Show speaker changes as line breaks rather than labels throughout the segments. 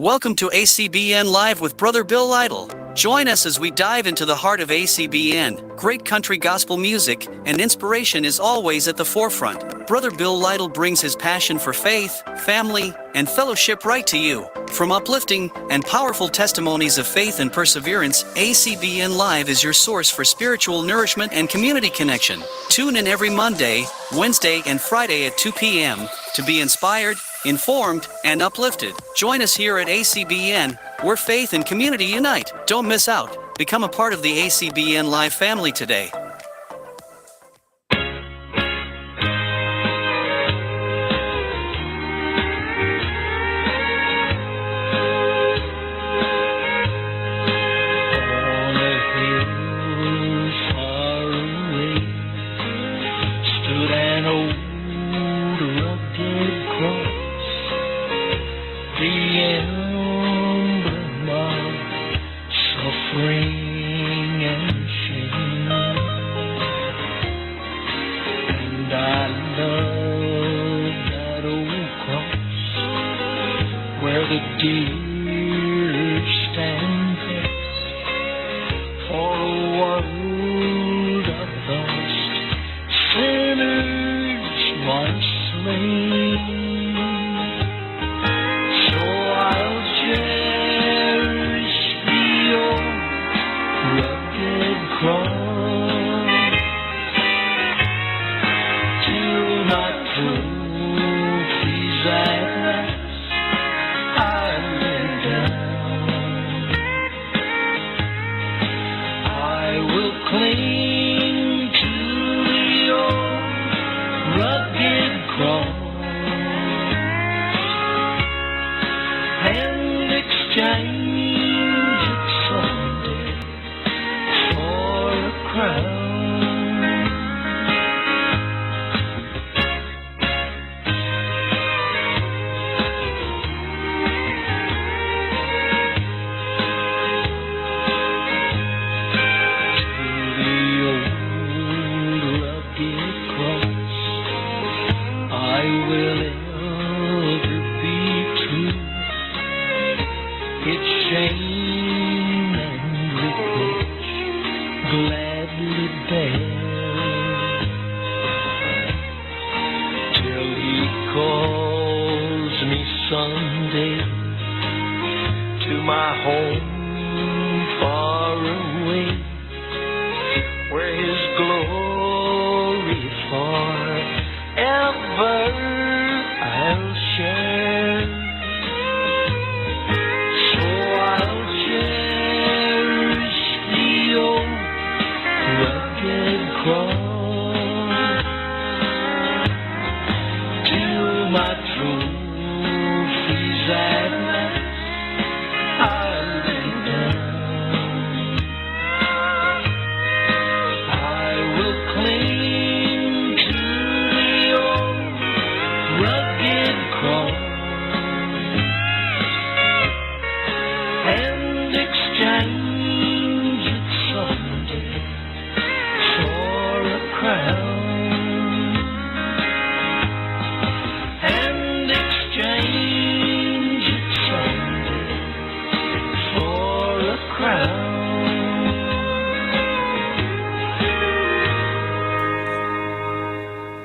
Welcome to ACBN Live with Brother Bll Lytle. Join us as we dive into the heart of ACBN. Great country gospel music and inspiration is always at the forefront. Brother Bll Lytle brings his passion for faith, family, and fellowship right to you. From uplifting and powerful testimonies of faith and perseverance, ACBN Live is your source for spiritual nourishment and community connection. Tune in every Monday, Wednesday, and Friday at 2 p.m. to be inspired, informed, and uplifted. Join us here at ACBN, where faith and community unite. Don't miss out. Become a part of the ACBN Live family today.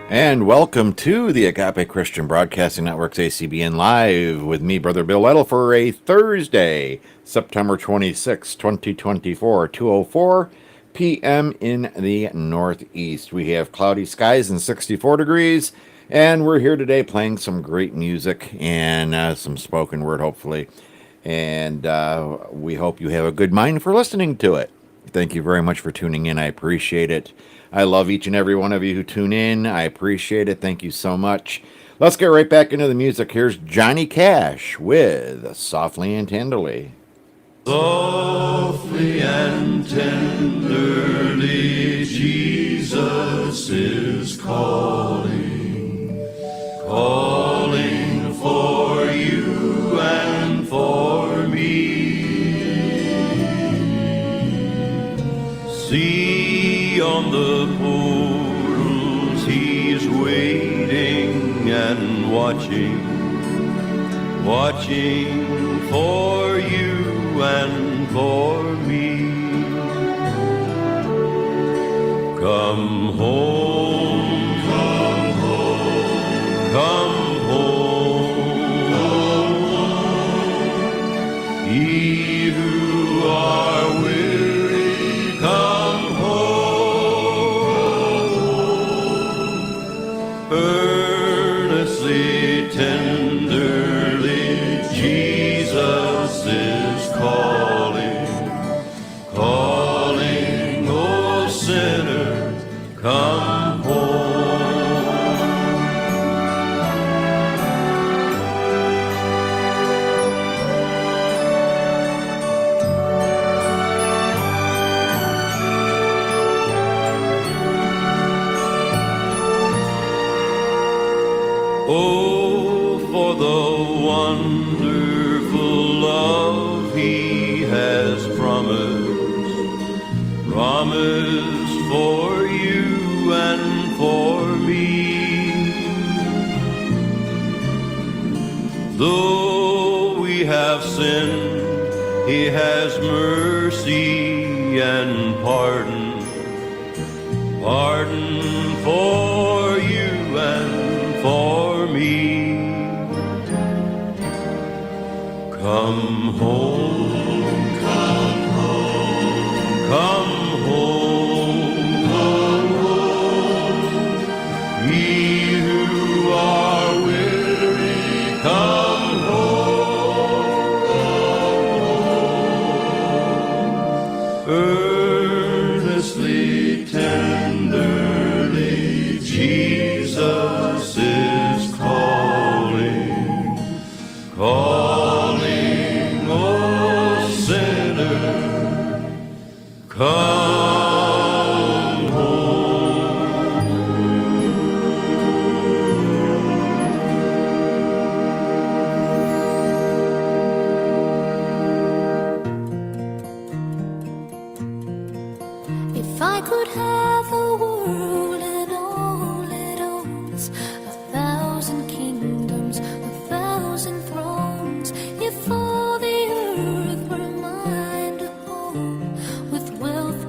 And welcome to the Agape Christian Broadcasting Network's ACBN Live with me, Brother Bll Lytle, for a Thursday, September 26, 2024, 2:04 p.m. in the Northeast. We have cloudy skies and 64 degrees, and we're here today playing some great music and some spoken word, hopefully. And we hope you have a good mind for listening to it. Thank you very much for tuning in. I appreciate it. I love each and every one of you who tune in. I appreciate it. Thank you so much. Let's get right back into the music. Here's Johnny Cash with Softly and Tenderly.
Softly and tenderly Jesus is calling, calling for you and for me. See on the portals he's waiting and watching for for me. Come home, come home, come home. Ye who are weary, come home. Earnestly, tenderly, Jesus is calling, calling, oh sinner, come home. Oh, for the wonderful love he has promised for you and for me. Though we have sinned, he has mercy and pardon for you and for me. Come home, come home, come home, come home. Ye who are weary, come home. Earnestly, tenderly, Jesus is calling, calling, oh sinner, come home.
If I could have the world and all it owns, 1,000 kingdoms, 1,000 thrones, if all the earth were mine to own, with wealth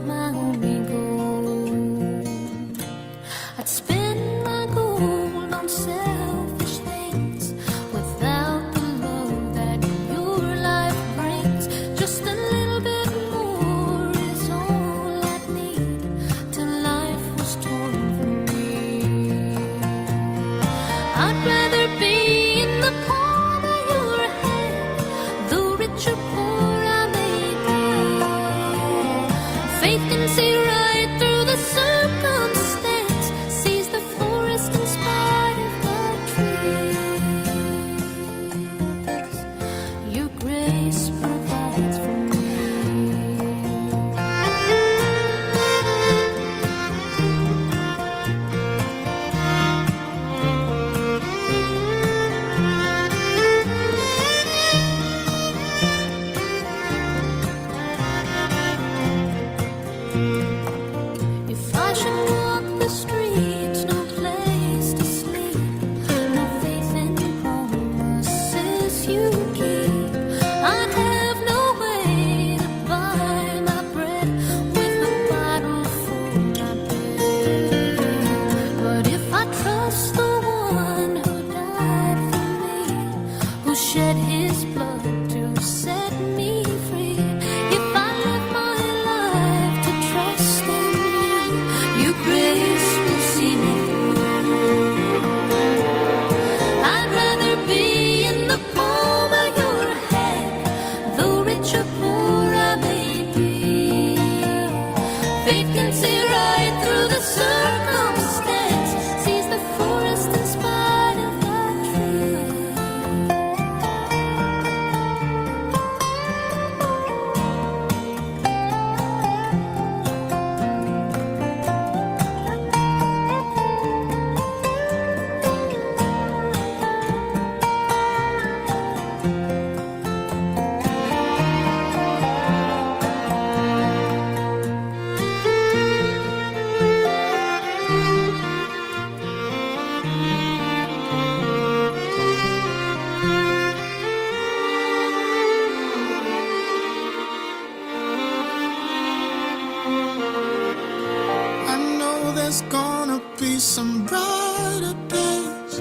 some brighter days.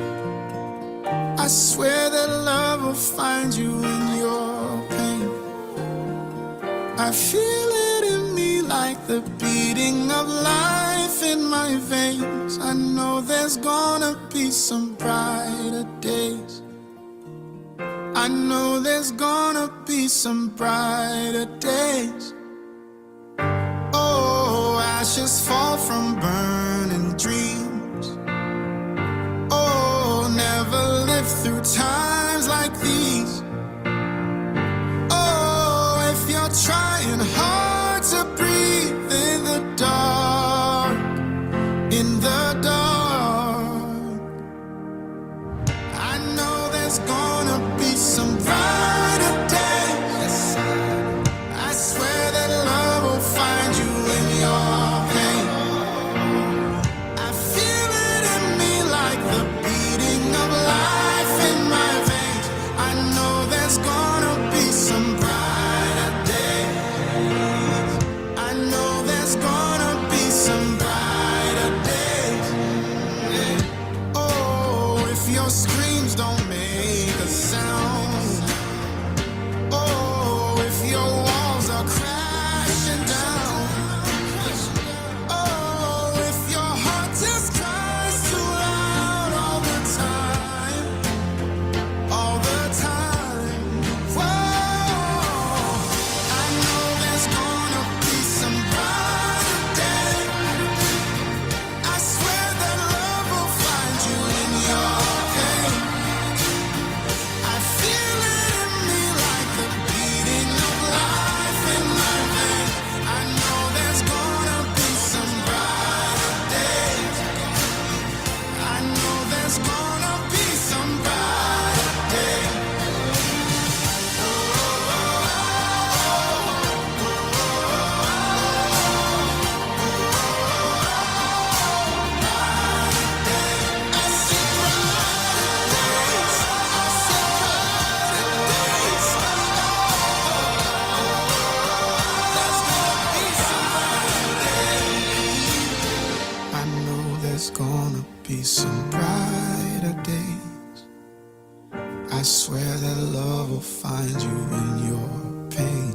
I swear that love will find you in your pain. I feel it in me like the beating of life in my veins. I know there's gonna be some brighter days. I know there's gonna be some brighter days. Oh, ashes fall from burning dreams. Oh, never live through times like these. Oh, if you're trying hard to breathe in the dark, in the dark, I know there's gonna be some brighter days. I swear that love will find you in your pain. I feel it in me like the beating of life in my veins. I know there's gonna be some brighter days. I know there's gonna be some brighter days. Oh, if your screams don't make a sound. Oh, if your walls are crashing down. Oh, if your heart just cries too loud all the time. All the time. Whoa, I know there's gonna be some brighter day. I swear that love will find you in your pain. I feel it in me like the beating of life in my veins. I know there's gonna be some brighter days. I know there's gonna be some brighter days. I see brighter days. I see brighter days. There's gonna be some brighter days. I know there's gonna be some brighter days. I swear that love will find you in your pain.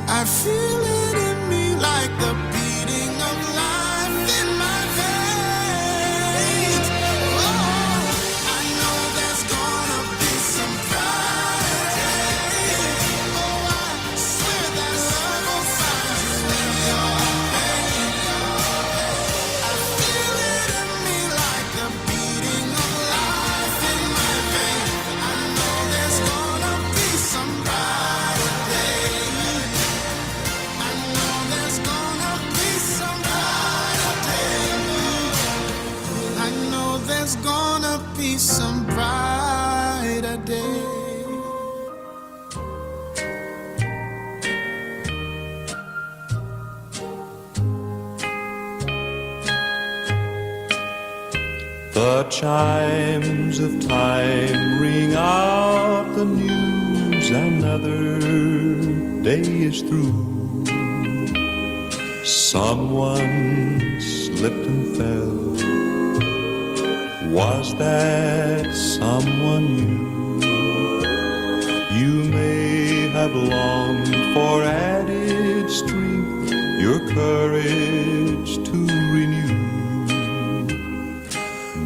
I feel it in me like the beating of life in my veins. Oh, I know there's gonna be some brighter days. Oh, I swear that love will find you in your pain. I feel it in me like the beating of life in my veins. I know there's gonna be some brighter days. I know there's gonna be some brighter days. I know there's gonna be some brighter days.
The chimes of time ring out the news, another day is through. Someone slipped and fell. Was that someone you? You may have longed for added strength, your courage to renew.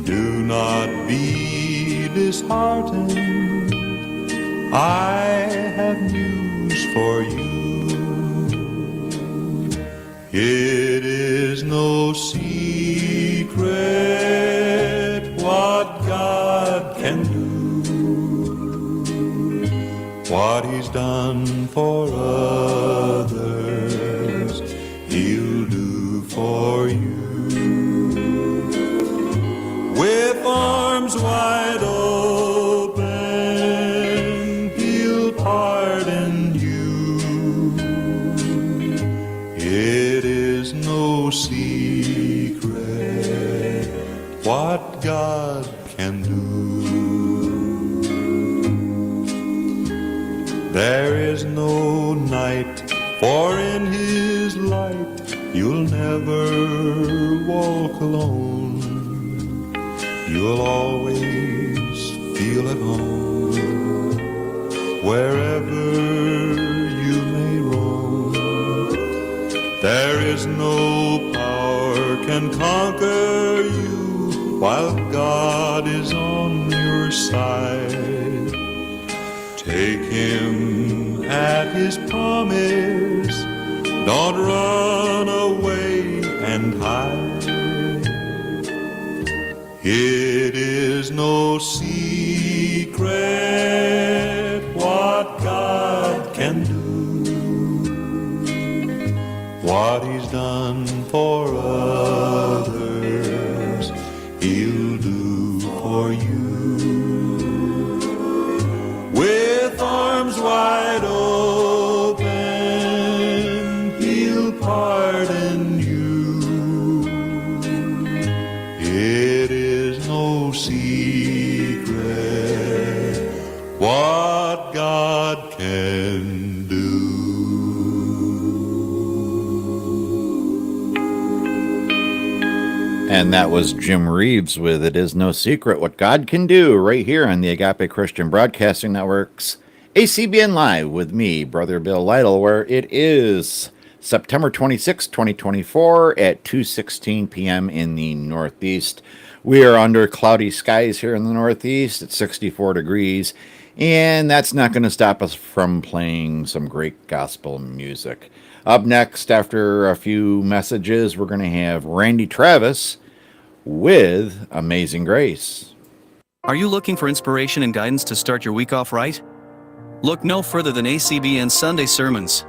Do not be disheartened, I have news for you. It is no secret what God can do, what He's done for others, He'll do for you. With arms wide open, He'll pardon you. It is no secret what God can do. There is no night, for in His light You'll never walk alone. You'll always feel at home wherever you may roam. There is no power can conquer you while God is on your side. Take him at his promise. Don't run away and hide. It is no secret what God can do. What he's done for others, he'll do for you. With arms wide open, he'll pardon you. It is no secret what God can do.
And that was Jim Reeves with It Is No Secret What God Can Do, right here on the Agape Christian Broadcasting Network's ACBN Live with me, Brother Bll Lytle, where it is September 26, 2024 at 2:16 p.m. in the Northeast. We are under cloudy skies here in the Northeast at 64 degrees, and that's not going to stop us from playing some great gospel music. Up next, after a few messages, we're going to have Randy Travis with Amazing Grace.
Are you looking for inspiration and guidance to start your week off right? Look no further than ACBN Sunday Sermons.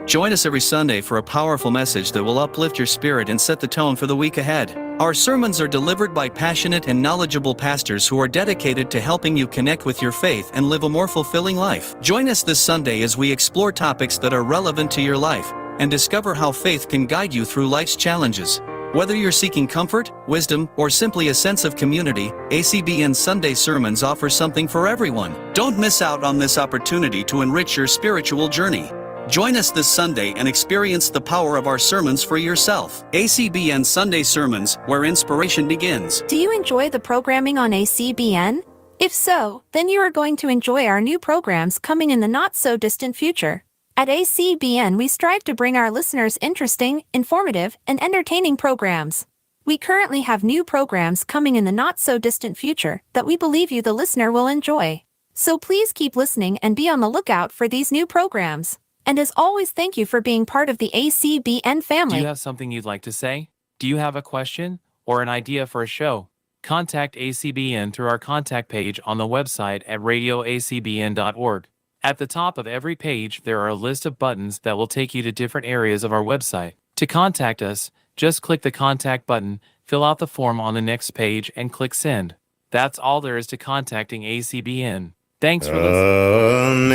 Join us every Sunday for a powerful message that will uplift your spirit and set the tone for the week ahead. Our sermons are delivered by passionate and knowledgeable pastors who are dedicated to helping you connect with your faith and live a more fulfilling life. Join us this Sunday as we explore topics that are relevant to your life and discover how faith can guide you through life's challenges. Whether you're seeking comfort, wisdom, or simply a sense of community, ACBN Sunday Sermons offer something for everyone. Don't miss out on this opportunity to enrich your spiritual journey. Join us this Sunday and experience the power of our sermons for yourself. ACBN Sunday Sermons, where inspiration begins.
Do you enjoy the programming on ACBN? If so, then you are going to enjoy our new programs coming in the not-so-distant future. At ACBN, we strive to bring our listeners interesting, informative, and entertaining programs. We currently have new programs coming in the not-so-distant future that we believe you, the listener, will enjoy. So please keep listening and be on the lookout for these new programs. And as always, thank you for being part of the ACBN family.
Do you have something you'd like to say? Do you have a question or an idea for a show? Contact ACBN through our contact page on the website at radioacbn.org. At the top of every page, there are a list of buttons that will take you to different areas of our website. To contact us, just click the contact button, fill out the form on the next page, and click send. That's all there is to contacting ACBN. Thanks for listening.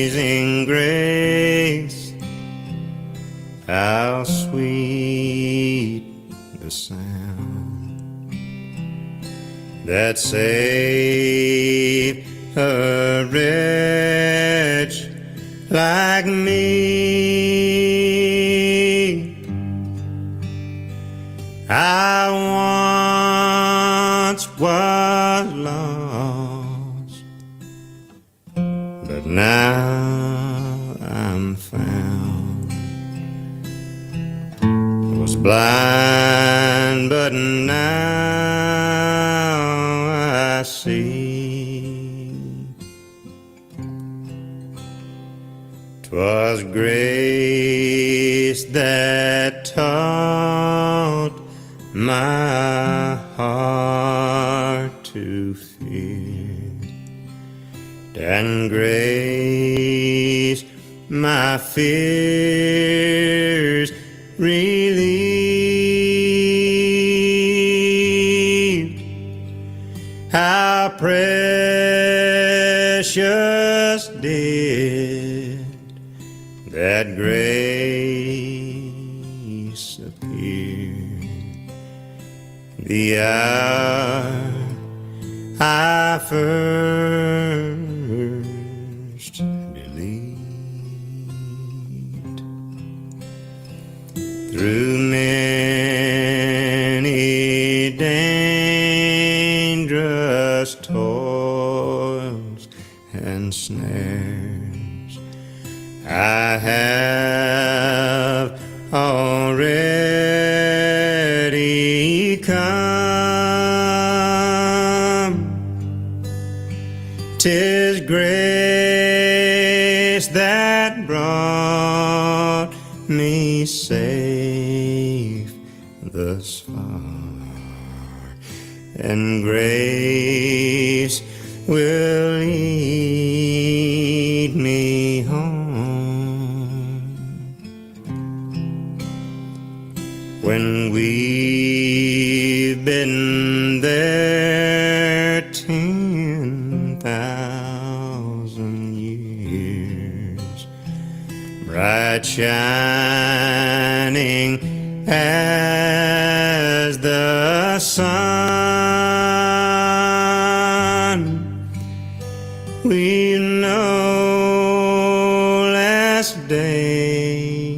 Amazing grace, how sweet the sound that saved a wretch like me. I once was lost, but now I'm found. I was blind, but now I see. 'Twas grace that taught my heart to fear, and grace my fears relieved. How precious did that grace appear, the hour I first believed. through many dangerous toils and snares. I have already come. 'Tis grace that brought me safe thus far, and grace will lead me home. When we've been there 10,000 years, bright shining as the sun, we know last days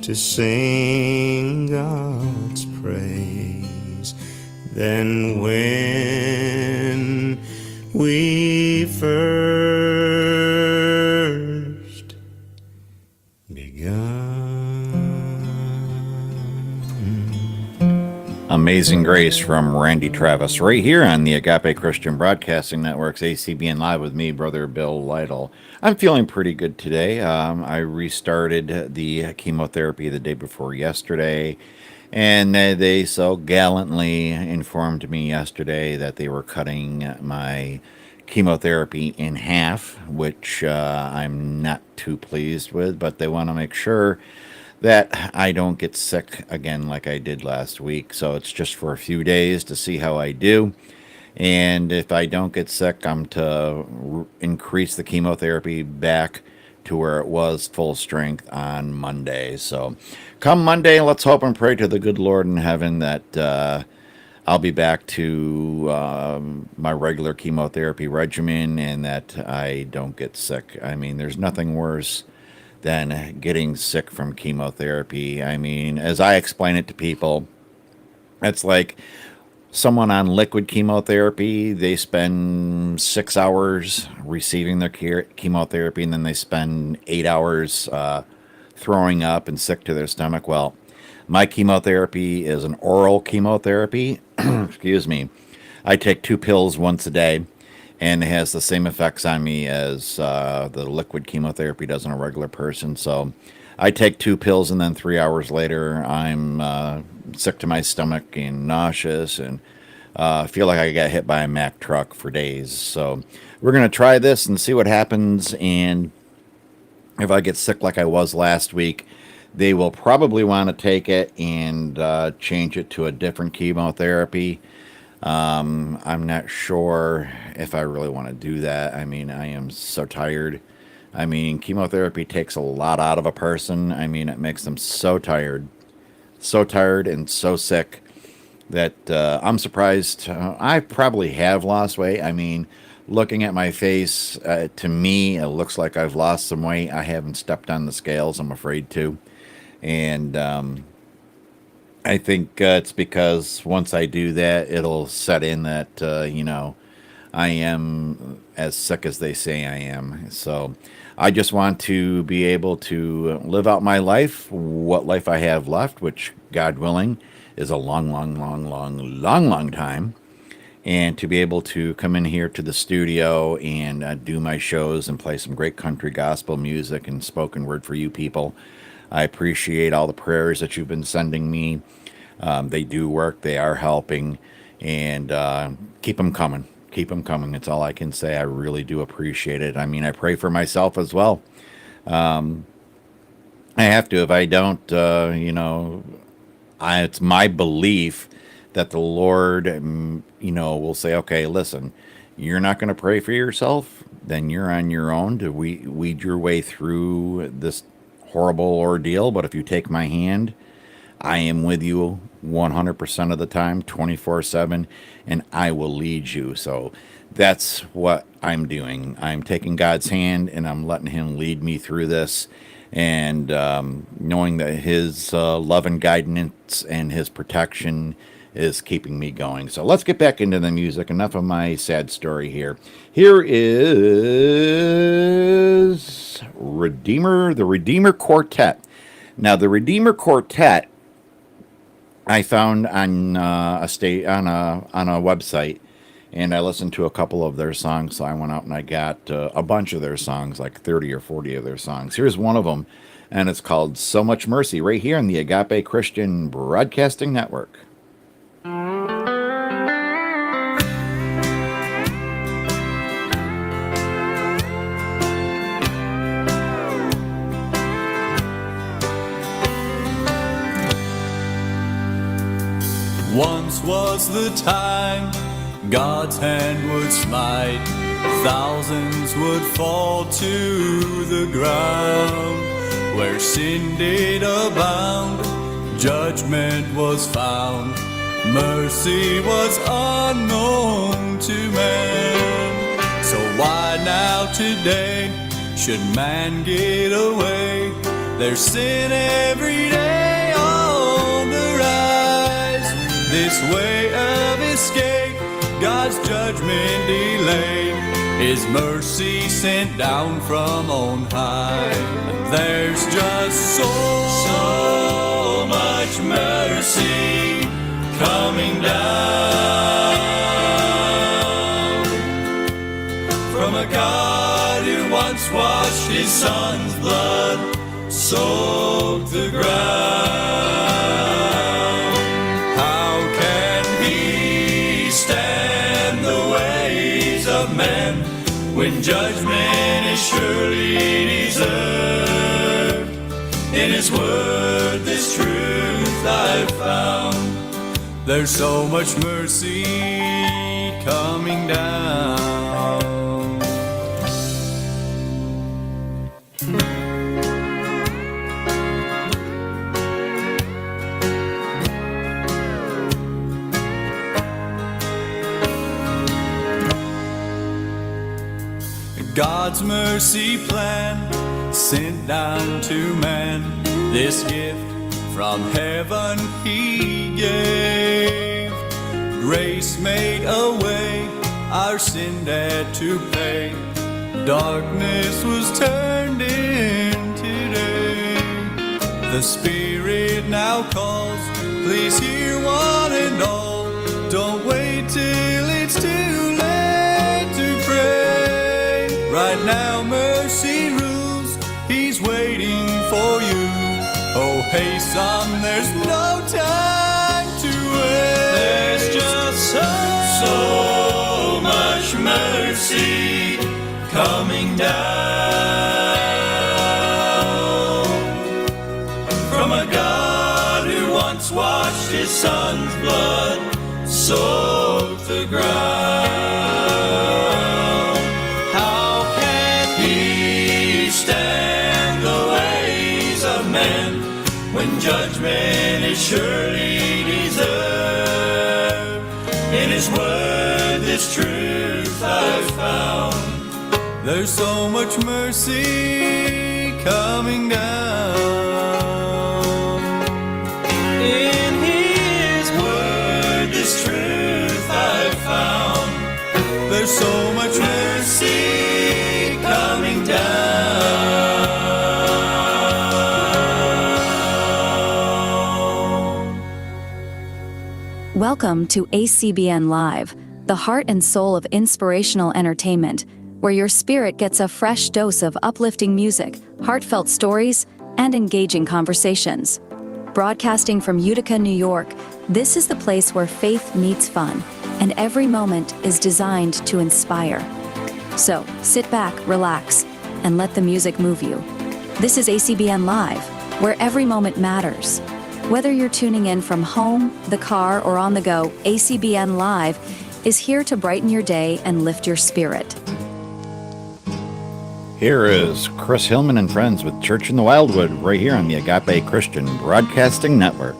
to sing God's praise than when we first begun.
Amazing Grace from Randy Travis, right here on the Agape Christian Broadcasting Network's ACBN Live with me, Brother Bll Lytle. I'm feeling pretty good today. I restarted the chemotherapy the day before yesterday, and they so gallantly informed me yesterday that they were cutting my chemotherapy in half, which I'm not too pleased with, but they want to make sure that I don't get sick again like I did last week. So it's just for a few days to see how I do. And if I don't get sick, I'm to increase the chemotherapy back to where it was full strength on Monday. So come Monday, let's hope and pray to the good Lord in heaven that I'll be back to my regular chemotherapy regimen and that I don't get sick. I mean, there's nothing worse than getting sick from chemotherapy. I mean, as I explain it to people, it's like someone on liquid chemotherapy. They spend 6 hours receiving their chemotherapy, and then they spend 8 hours throwing up and sick to their stomach. Well, my chemotherapy is an oral chemotherapy. Excuse me. I take 2 pills once a day, and it has the same effects on me as the liquid chemotherapy does on a regular person. So I take 2 pills, and then 3 hours later, I'm sick to my stomach and nauseous, and feel like I got hit by a Mack truck for days. So we're going to try this and see what happens. And if I get sick like I was last week, they will probably want to take it and change it to a different chemotherapy. I'm not sure if I really want to do that. I mean, I am so tired. I mean, chemotherapy takes a lot out of a person. I mean, it makes them so tired and so sick that I'm surprised. I probably have lost weight. I mean, looking at my face, to me, it looks like I've lost some weight. I haven't stepped on the scales. I'm afraid to. And I think it's because once I do that, it'll set in that, I am as sick as they say I am. So I just want to be able to live out my life, what life I have left, which, God willing, is a long time. And to be able to come in here to the studio and do my shows and play some great country gospel music and spoken word for you people. I appreciate all the prayers that you've been sending me. They do work. They are helping. And keep them coming. Keep them coming. That's all I can say. I really do appreciate it. I mean, I pray for myself as well. I have to. If I don't, it's my belief that the Lord, will say, okay, listen, you're not going to pray for yourself, then you're on your own to weed your way through this horrible ordeal. But if you take my hand, I am with you 100% of the time, 24/7, and I will lead you. So that's what I'm doing. I'm taking God's hand and I'm letting him lead me through this. and knowing that His love and guidance and His protection is keeping me going. So let's get back into the music. Enough of my sad story here. Here is the Redeemer Quartet. Now, the Redeemer Quartet I found on on a website, and I listened to a couple of their songs. So I went out and I got a bunch of their songs, like 30 or 40 of their songs. Here's one of them, and it's called "So Much Mercy," right here on the Agape Christian Broadcasting Network.
Once was the time God's hand would smite, thousands would fall to the ground. Where sin did abound, judgment was found, mercy was unknown to man. So why now today should man get away? There's sin every day on the rise. This way of escape, God's judgment delayed, His mercy sent down from on high. There's just so much mercy coming down from a God who once washed His Son's blood, soaked the ground. How can He stand the ways of men when judgment is surely deserved? In His word this truth I've found. There's so much mercy coming down. God's mercy plan sent down to man, this gift from heaven He gave. Grace made a way our sin had to pay. Darkness was turned into day. The Spirit now calls, please hear one and all. Don't wait till it's too late to pray. Right now mercy rules, He's waiting for you. Oh, hey son, there's no time to wait. There's just so much mercy coming down from a God who once washed His Son's blood, soaked the ground. How can He stand the ways of men when judgment is surely deserved? In His word this truth I've found. There's so much mercy coming down. In His word this truth I've found. There's so much mercy coming down.
Welcome to ACBN Live, the heart and soul of inspirational entertainment, where your spirit gets a fresh dose of uplifting music, heartfelt stories, and engaging conversations. Broadcasting from Utica, New York, this is the place where faith meets fun, and every moment is designed to inspire. So, sit back, relax, and let the music move you. This is ACBN Live, where every moment matters. Whether you're tuning in from home, the car, or on the go, ACBN Live is here to brighten your day and lift your spirit.
Here is Chris Hillman and friends with Church in the Wildwood, right here on the Agape Christian Broadcasting Network.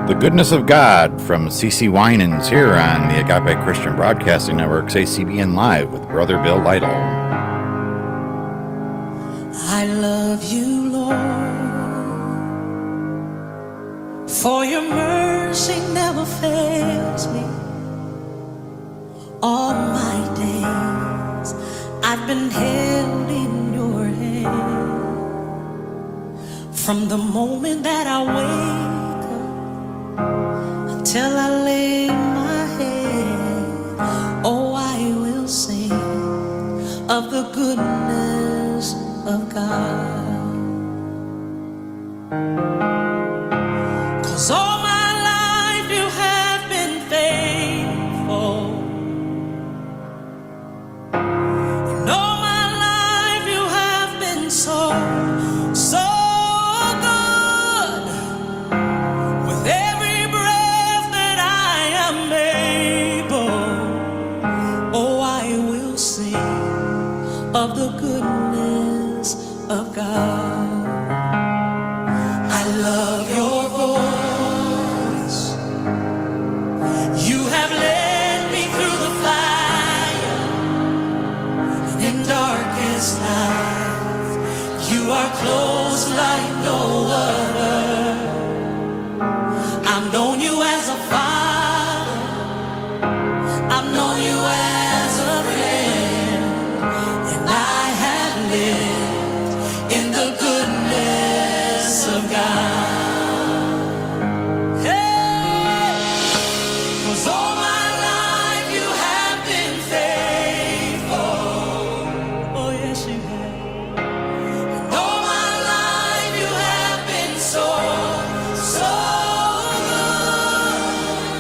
The Goodness of God from C.C. Winans here on the Agape Christian Broadcasting Network's ACBN Live with Brother Bll Lytle.
I love you, Lord, for your mercy never fails me. All my days I've been held in your hand. From the moment that I wake till I lay my head, oh, I will sing of the goodness of God. 'Cause all my life you have been faithful, and all my life you have been so good. With every breath that I am able, oh, I will sing of the goodness of God. I love your voice. You have led me through the fire, and in darkest night, you are close like no other. I've known you as a father, I've known you as a friend, and I have lived in the goodness of God. Hey, 'cause all my life you have been faithful. Oh yes you have. And all my life you have been so good.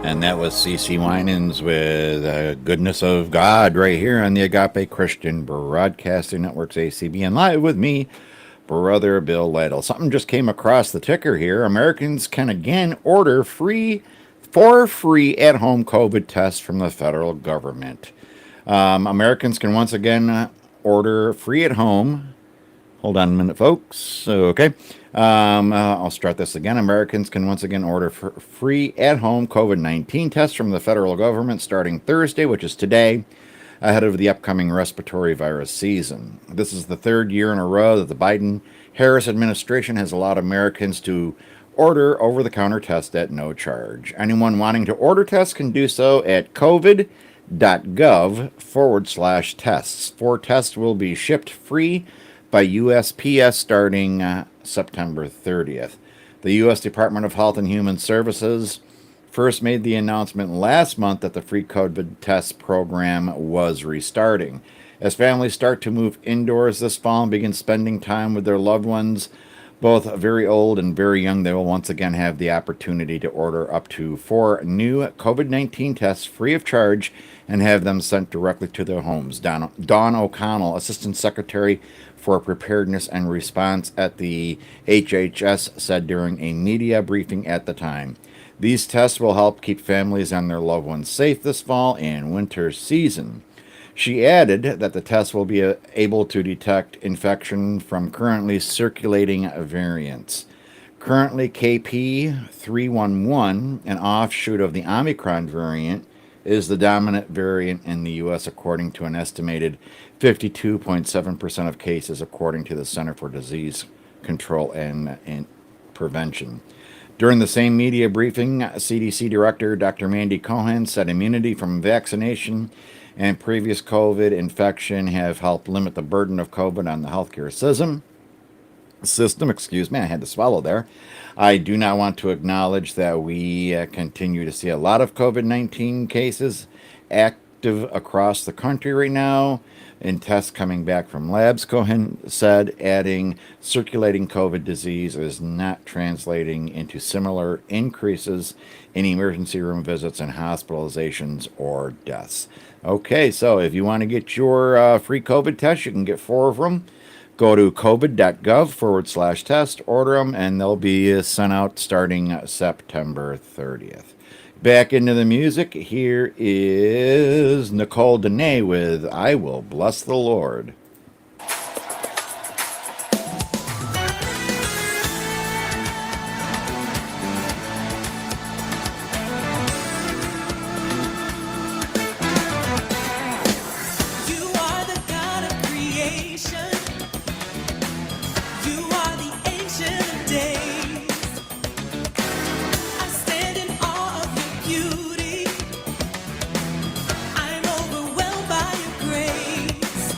And that was C.C. Winans with Goodness of God right here on the Agape Christian Broadcasting Network's ACBN Live with me, Brother Bll Lytle. Something just came across the ticker here. Americans can again order free at-home COVID tests from the federal government. Americans can once again order free at home. Hold on a minute, folks. Okay. I'll start this again. Americans can once again order free at-home COVID-19 tests from the federal government starting Thursday, which is today, ahead of the upcoming respiratory virus season. This is the third year in a row that the Biden-Harris administration has allowed Americans to order over-the-counter tests at no charge. Anyone wanting to order tests can do so at covid.gov/tests. 4 tests will be shipped free by USPS starting September 30th. The U.S. Department of Health and Human Services first made the announcement last month that the free COVID test program was restarting. As families start to move indoors this fall and begin spending time with their loved ones, both very old and very young, they will once again have the opportunity to order up to 4 new COVID-19 tests free of charge and have them sent directly to their homes. Dawn O'Connell, Assistant Secretary for Preparedness and Response at the HHS, said during a media briefing at the time. These tests will help keep families and their loved ones safe this fall and winter season. She added that the test will be able to detect infection from currently circulating variants. Currently, KP.311, an offshoot of the Omicron variant, is the dominant variant in the U.S., according to an estimated 52.7% of cases, according to the Center for Disease Control and Prevention. During the same media briefing, CDC Director Dr. Mandy Cohen said immunity from vaccination and previous COVID infection have helped limit the burden of COVID on the healthcare system. I had to swallow there. I do not want to acknowledge that we continue to see a lot of COVID-19 cases active across the country right now, and tests coming back from labs, Cohen said, adding circulating COVID disease is not translating into similar increases in emergency room visits and hospitalizations or deaths. Okay, so if you want to get your free COVID test, you can get 4 of them. Go to covid.gov/test, order them, and they'll be sent out starting September 30th. Back into the music, here is Nicole Dene with I Will Bless the Lord.
I'm overwhelmed by your grace.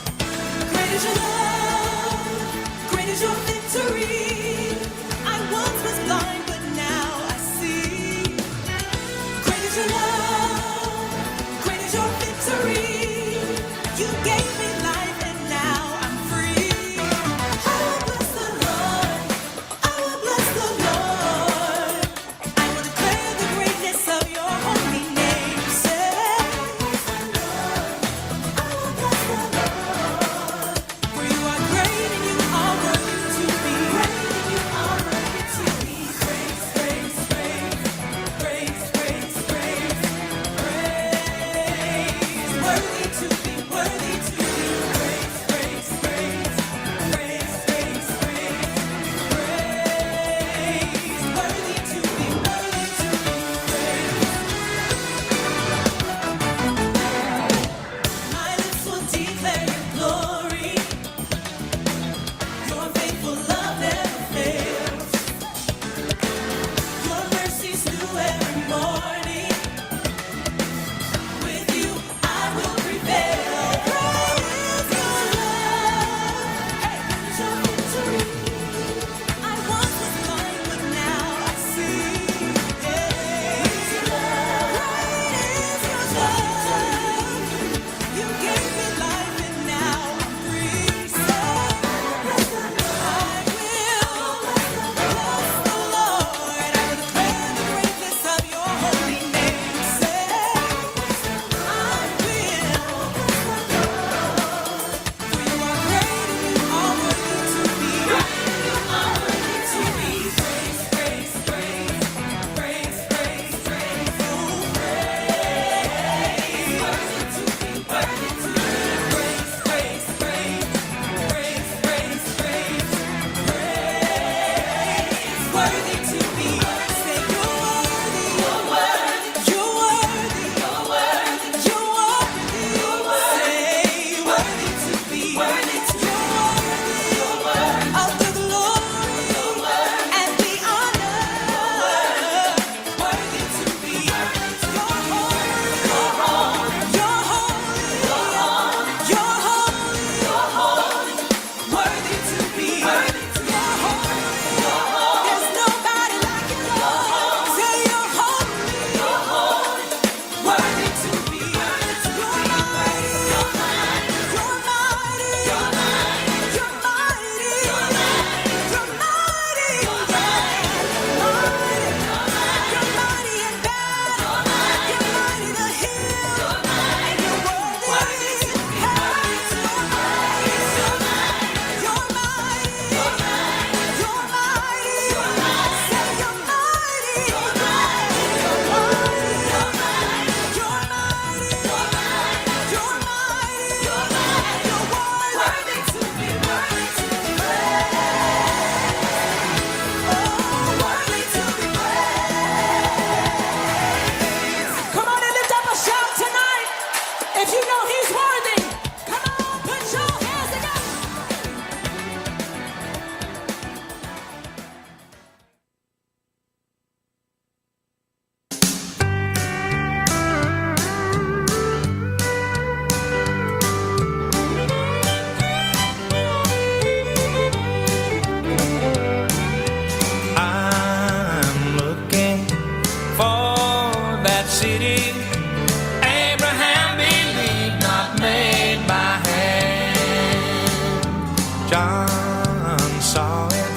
John saw it,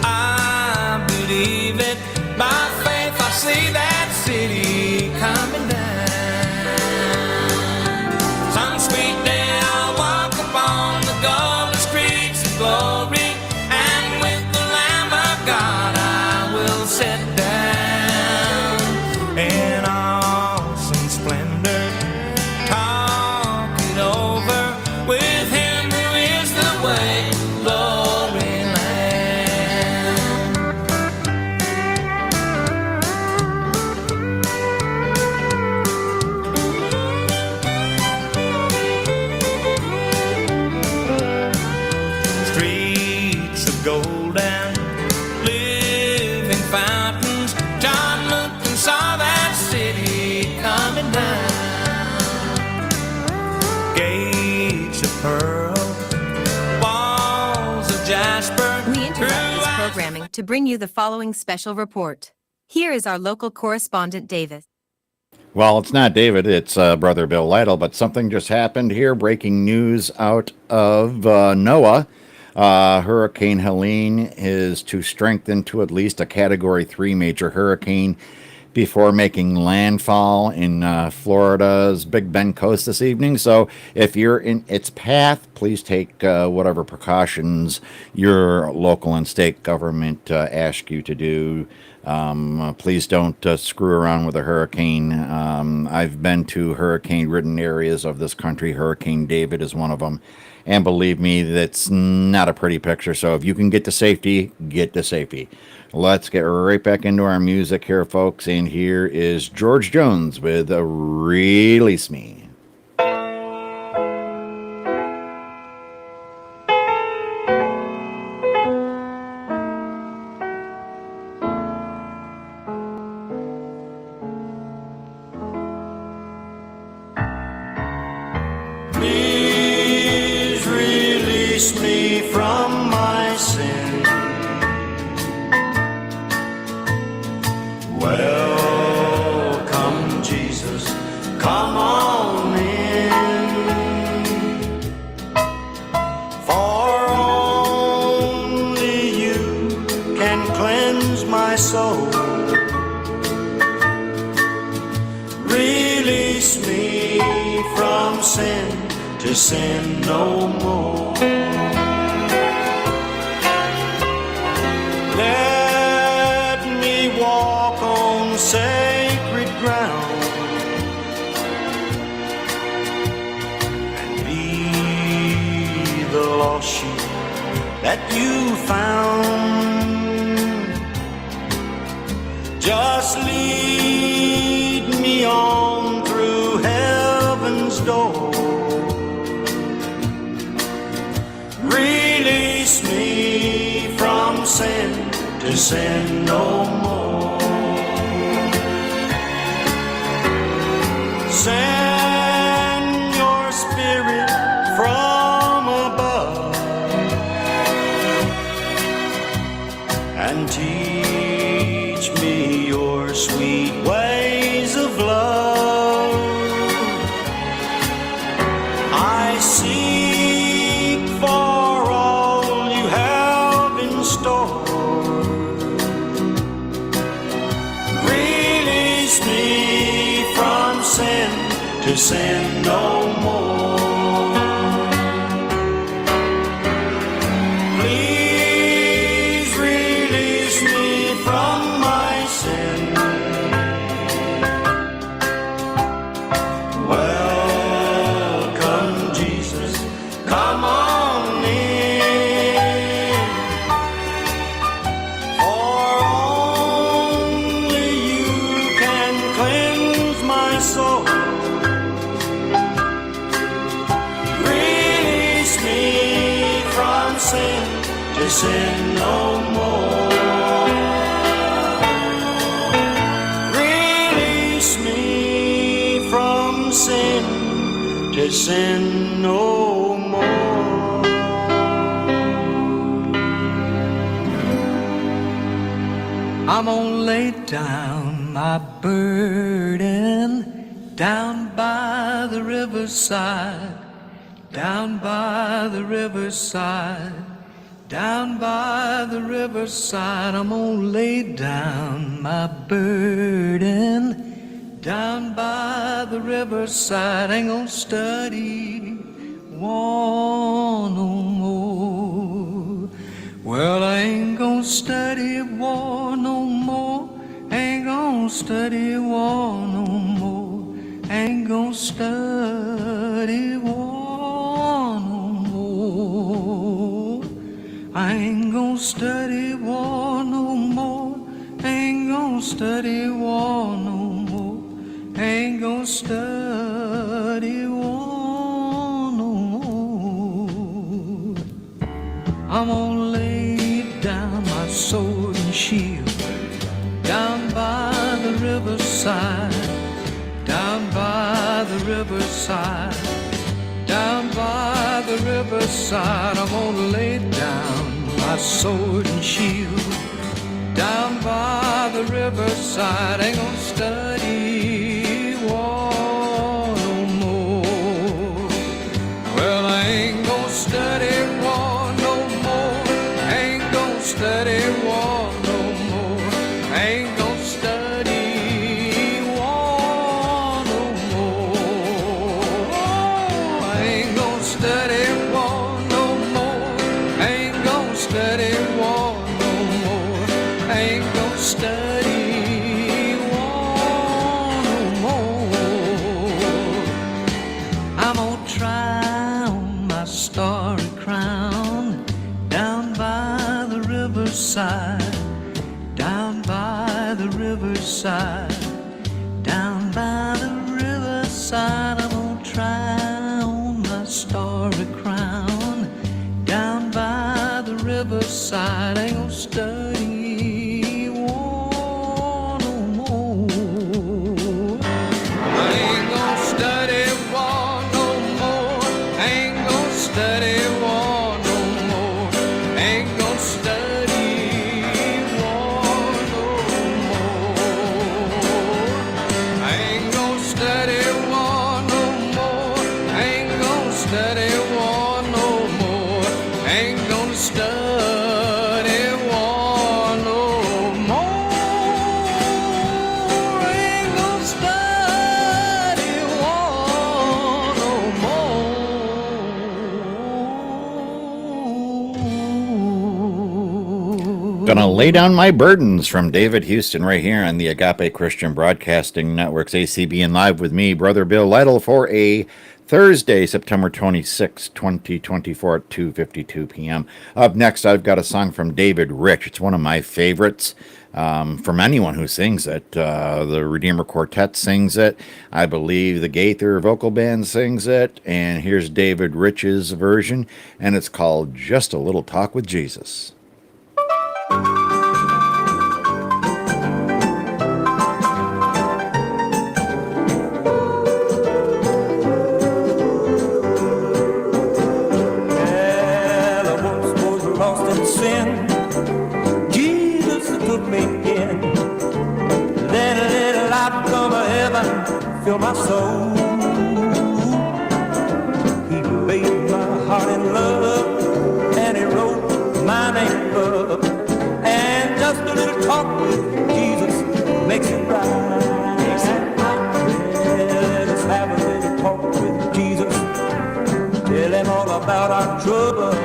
I believe it. By faith I see that city coming down. Some sweet day I'll walk upon the golden streets of glory, and with the Lamb of God I will sit down in awesome splendor, talk it over with Him who is the way, glory land. Streets of gold and living fountains, John looked and saw that city coming down. Gates of pearl, walls of jasper.
We interrupt this programming to bring you the following special report. Here is our local correspondent, Davis.
Well, it's not David, it's Brother Bll Lytle, but something just happened here. Breaking news out of NOAA. Hurricane Helene is to strengthen to at least a Category 3 major hurricane before making landfall in Florida's Big Bend coast this evening. So if you're in its path, please take whatever precautions your local and state government ask you to do. Please don't screw around with a hurricane. I've been to hurricane-ridden areas of this country. Hurricane David is one of them. And believe me, that's not a pretty picture. So if you can get to safety, get to safety. Let's get right back into our music here, folks. And here is George Jones with Release Me.
Please release me from my sin. Welcome, Jesus, come on in. For only you can cleanse my soul. Release me from sin to sin no more. Let me walk on sacred ground and be the lost sheep that you found. Just lead me on through heaven's door. Release me from sin to sin no more. Send your spirit from above and teach me your sweet ways of love. I seek for all you have in store. Release me from sin to sin no more. Please release me from my sin. Welcome, Jesus, come on in. For only you can cleanse my soul. Release me from sin to sin no more. Release me from sin to sin no more. I'm gonna lay down my burden down by the riverside. down by the riverside, down by the riverside, I'm gonna lay down my burden. Down by the riverside, ain't gonna study war no more. Well, I ain't gonna study war no more. Ain't gonna study war no more. Ain't gonna study war no more. I ain't gonna study war no more. Ain't gonna study war no more. Ain't gonna study war no more. I'm gonna lay down my sword and shield down by the riverside, down by the riverside, down by the riverside. I'm gonna lay down my sword and shield down by the riverside. Ain't gonna study war no more. Well, I ain't gonna study war no more. Ain't gonna study war no more. Ain't gonna study war no more. I ain't gonna study war no more. Ain't gonna study war no more. Ain't gonna study war no more. I'm gonna try on my starry crown down by the riverside, down by the riverside, down by the riverside. I'm gonna try on my starry crown down by the riverside. Ain't gonna study war no more. I ain't gonna study war no more. Ain't gonna study war no more. Ain't gonna study war no more. I ain't gonna study war no more. Ain't gonna study war no more. Ain't gonna study war no more. Ain't gonna study war no more.
Gonna lay down my burdens from David Houston right here on the Agape Christian Broadcasting Network's ACBN Live with me, Brother Bll Lytle, for a Thursday, September 26, 2024 at 2:52 p.m. Up next, I've got a song from David Rich. It's one of my favorites from anyone who sings it. The Redeemer Quartet sings it. I believe the Gaither Vocal Band sings it. And here's David Rich's version, and it's called Just a Little Talk with Jesus.
Well, I once was lost in sin. Jesus took me in. Then a little light come of heaven fill my soul. He made my heart in love, and he wrote my name up. And just a little talk with Jesus makes it right. Let us have a little talk with Jesus. Tell him all about our troubles.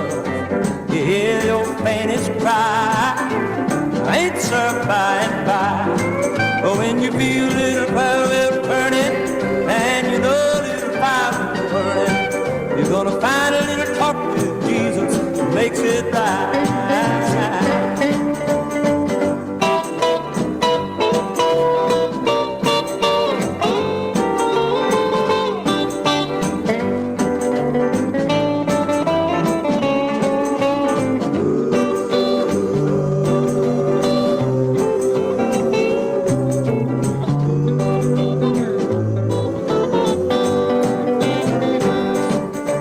You hear your faintest cry. Answer by and by. Oh, when you feel a little fire burning, and you know a little fire burning, you're gonna find a little talk with Jesus makes it right.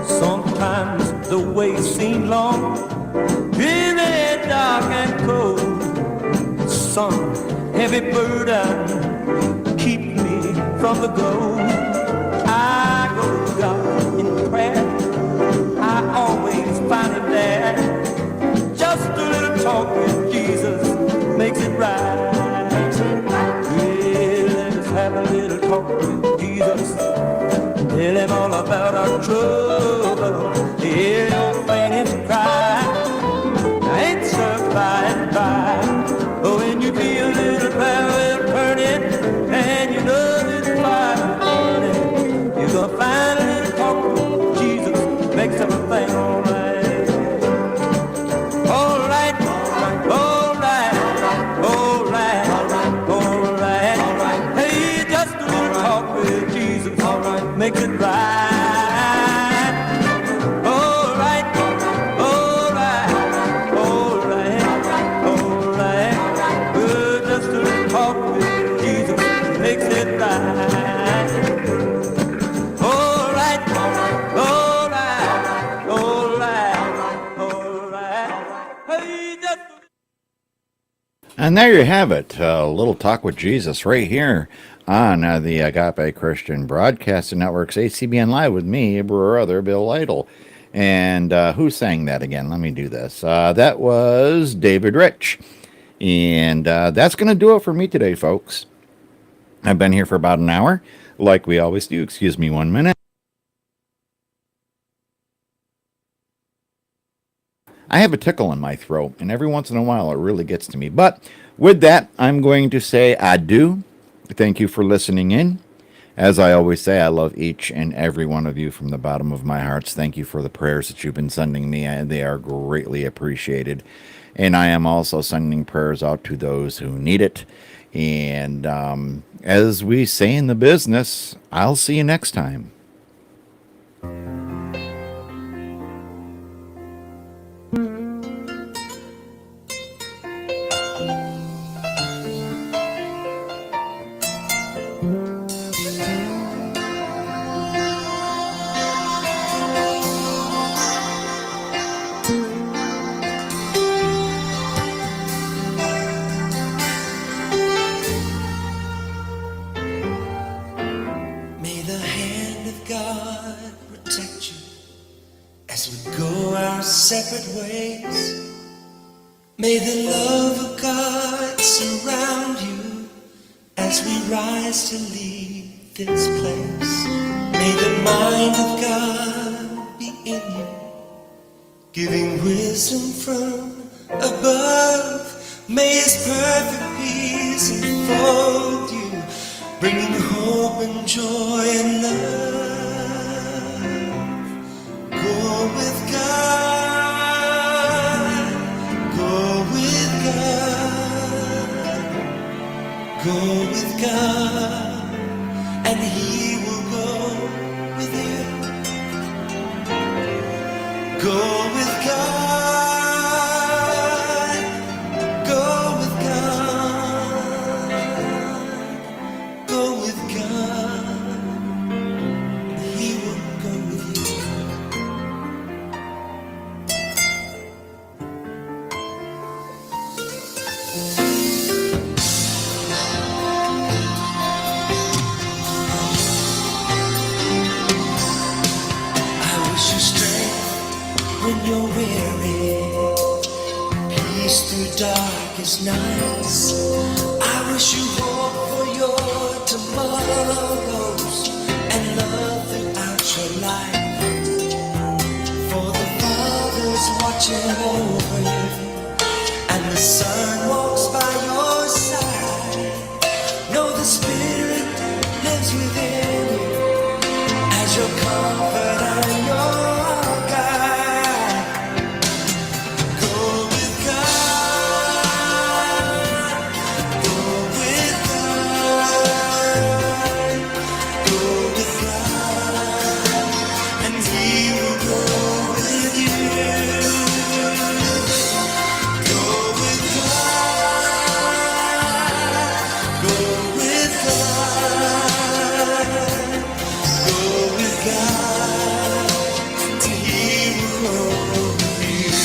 Sometimes the way seems long, really dark and cold. Some heavy burden keep me from the goal. I go to God in prayer, talk with Jesus makes it right. Yeah, let us have a little talk with Jesus. Tell him all about our trouble. Hear your faintest cry. Answer by and by. Oh, when you feel a little parallel turning, and you know this fire burning, you're gonna find a little talk with Jesus makes everything alright. Alright, alright, alright, alright. Hey, just a little talk with Jesus makes it right. Alright, alright, alright, alright. Just a little talk with Jesus makes it right. Alright, alright, alright, alright. Hey, just
And there you have it, a little talk with Jesus right here on the Agape Christian Broadcasting Network's ACBN Live with me, brother Bll Lytle. And who sang that again? Let me do this. That was David Rich. And that's going to do it for me today, folks. I've been here for about an hour, like we always do. Excuse me 1 minute. I have a tickle in my throat, and every once in a while it really gets to me. But with that, I'm going to say adieu. Thank you for listening in. As I always say, I love each and every one of you from the bottom of my heart. Thank you for the prayers that you've been sending me. They are greatly appreciated. And I am also sending prayers out to those who need it. And as we say in the business, I'll see you next time.
May the hand of God protect you as we go our separate ways. May the love of God surround you as we rise to leave this place. May the mind of God be in you, giving wisdom from above. May His perfect peace enfold you, bringing hope and joy and love. Go with God, go with God, go with God, and He will go with you. Go with God, go with God, go with God, and He will go with you. I wish you strength when you're weary, peace through darkest nights. I wish you hope for your tomorrows and love throughout your life. For the Father's watching over you, and the Son walks by your side. Know the Spirit lives within you as your comfort and your guide. Go with God, go with God, go with God, and He will go with you. Go with God, go with God, go with God, and He will go with you.